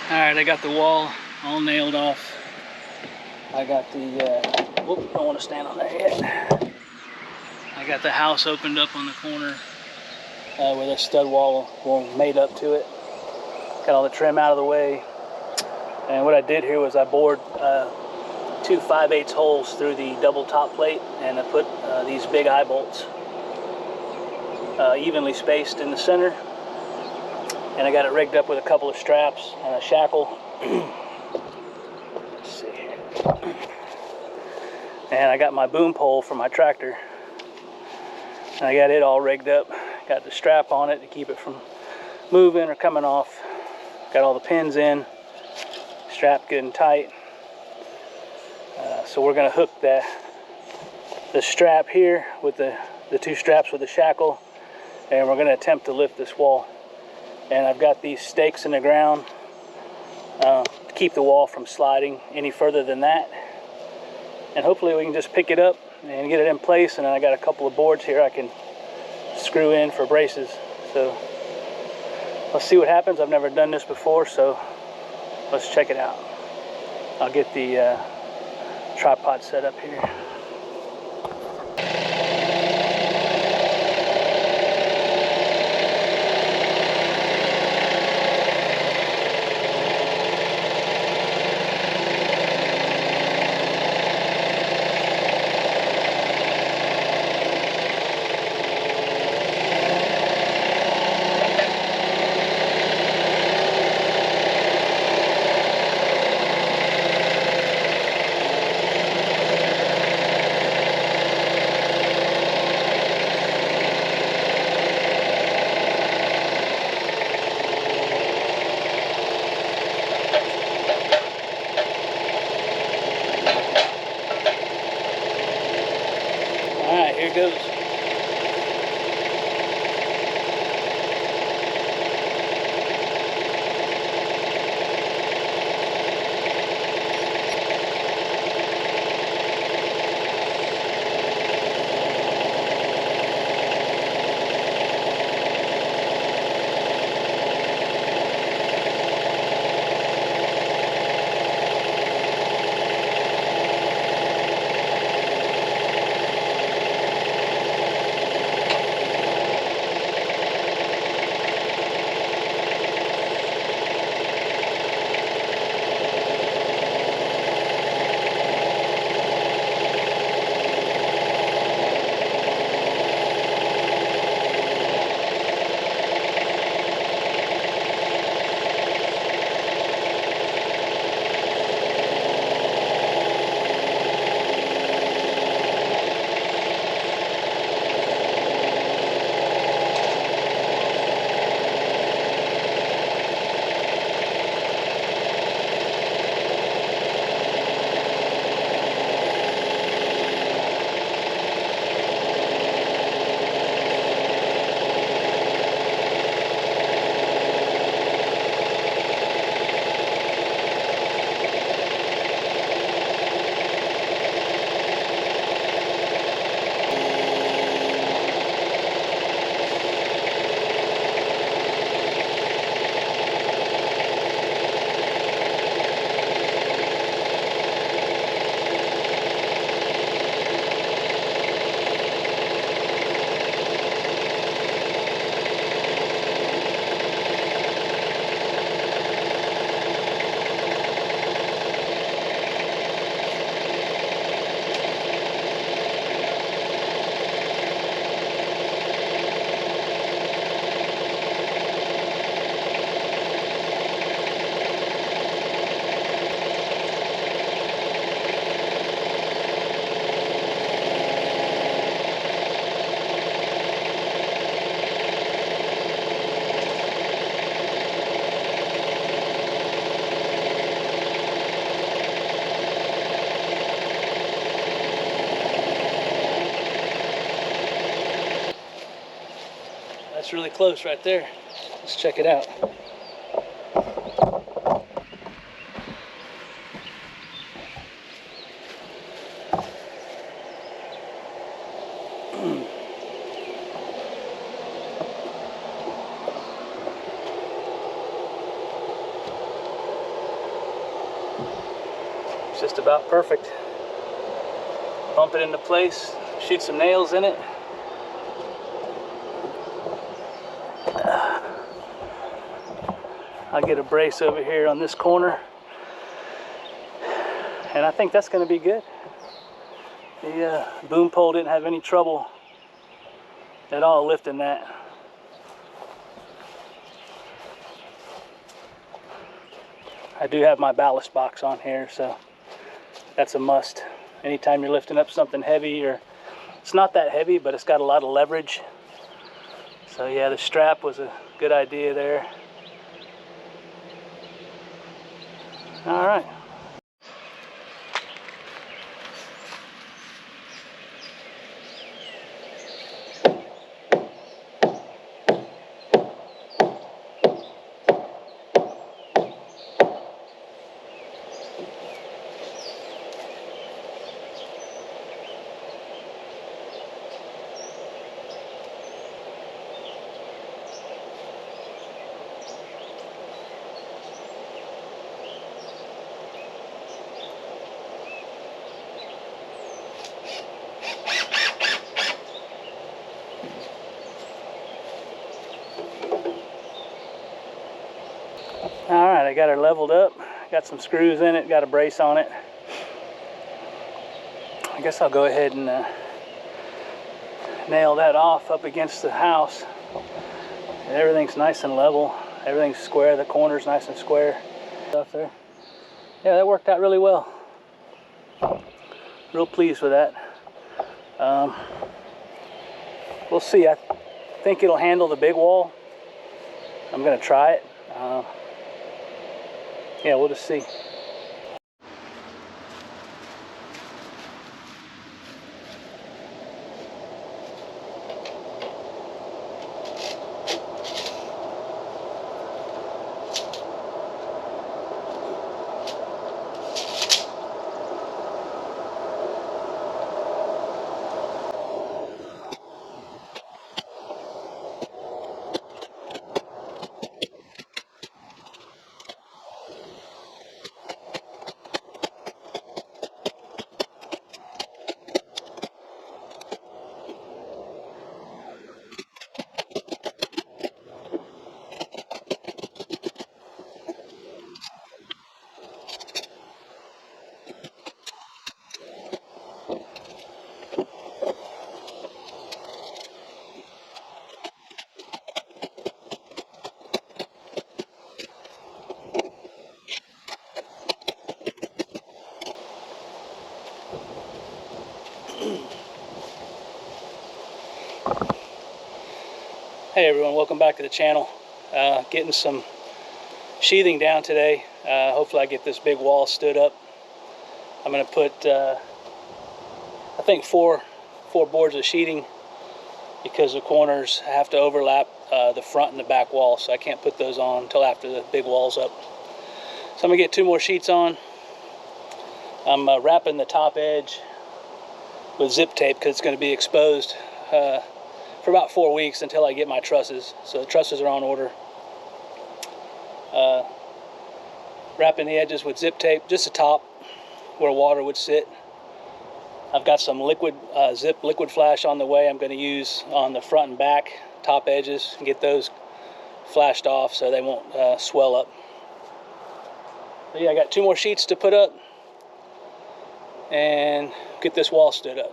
Alright, I got the wall all nailed off. I got the, whoop, don't want to stand on there yet. I got the house opened up on the corner with a stud wall made up to it. Got all the trim out of the way. And what I did here was I bored 2 5/8 holes through the double top plate, and I put these big eye bolts evenly spaced in the center. And I got it rigged up with a couple of straps and a shackle. Let's see here. And I got my boom pole for my tractor. And I got it all rigged up. Got the strap on it to keep it from moving or coming off. Got all the pins in, strapped good and tight. So we're gonna hook the strap here with the 2 straps with the shackle, and we're gonna attempt to lift this wall. And I've got these stakes in the ground to keep the wall from sliding any further than that. And hopefully we can just pick it up and get it in place. And then I got a couple of boards here I can screw in for braces. So let's see what happens. I've never done this before, so let's check it out. I'll get the tripod set up here. Alright, here goes. That's really close right there. Let's check it out. just about perfect. Bump it into place, shoot some nails in it. I'll get a brace over here on this corner, and I think that's going to be good. The boom pole didn't have any trouble at all lifting that. I do have my ballast box on here, so that's a must. Anytime you're lifting up something heavy, or it's not that heavy, but it's got a lot of leverage. So yeah, the strap was a good idea there. All right. All right, I got her leveled up. Got some screws in it, got a brace on it. I guess I'll go ahead and nail that off up against the house. And everything's nice and level. Everything's square. The corner's nice and square. Stuff there. Yeah, that worked out really well. Real pleased with that. We'll see. I think it'll handle the big wall. I'm gonna try it. Yeah, we'll just see. Hey everyone, welcome back to the channel. Getting some sheathing down today. Hopefully I get this big wall stood up. I'm going to put, I think four boards of sheeting, because the corners have to overlap the front and the back wall, so I can't put those on until after the big wall's up. So I'm going to get 2 more sheets on. I'm wrapping the top edge with zip tape because it's going to be exposed for about 4 weeks until I get my trusses. So the trusses are on order. Wrapping the edges with zip tape, just the top where water would sit. I've got some liquid liquid flash on the way. I'm going to use on the front and back top edges and get those flashed off so they won't swell up. But yeah, I got 2 more sheets to put up and get this wall stood up.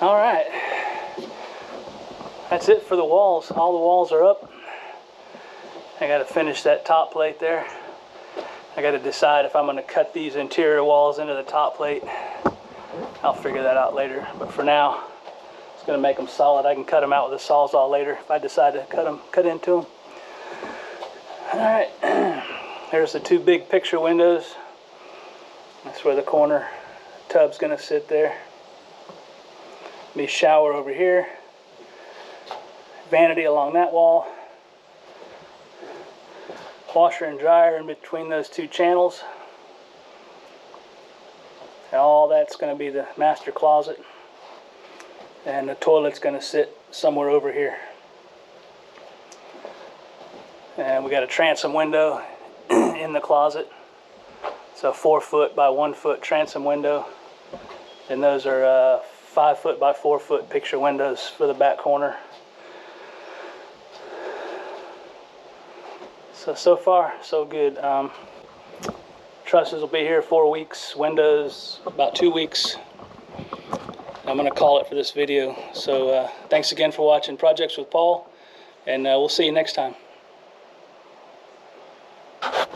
All right, that's it for the walls. All the walls are up. I got to finish that top plate there. I got to decide if I'm going to cut these interior walls into the top plate. I'll figure that out later. But for now, it's going to make them solid. I can cut them out with a Sawzall later if I decide to cut into them. All right, there's the two big picture windows. That's where the corner tub's going to sit there. Be shower over here, vanity along that wall, washer and dryer in between those two channels, and all that's going to be the master closet, and the toilet's going to sit somewhere over here. And we got a transom window in the closet. It's a 4-foot by 1-foot transom window, and those are 5-foot by 4-foot picture windows for the back corner. So far, so good. Trusses will be here 4 weeks, windows about 2 weeks. I'm going to call it for this video. So thanks again for watching Projects with Paul, and we'll see you next time.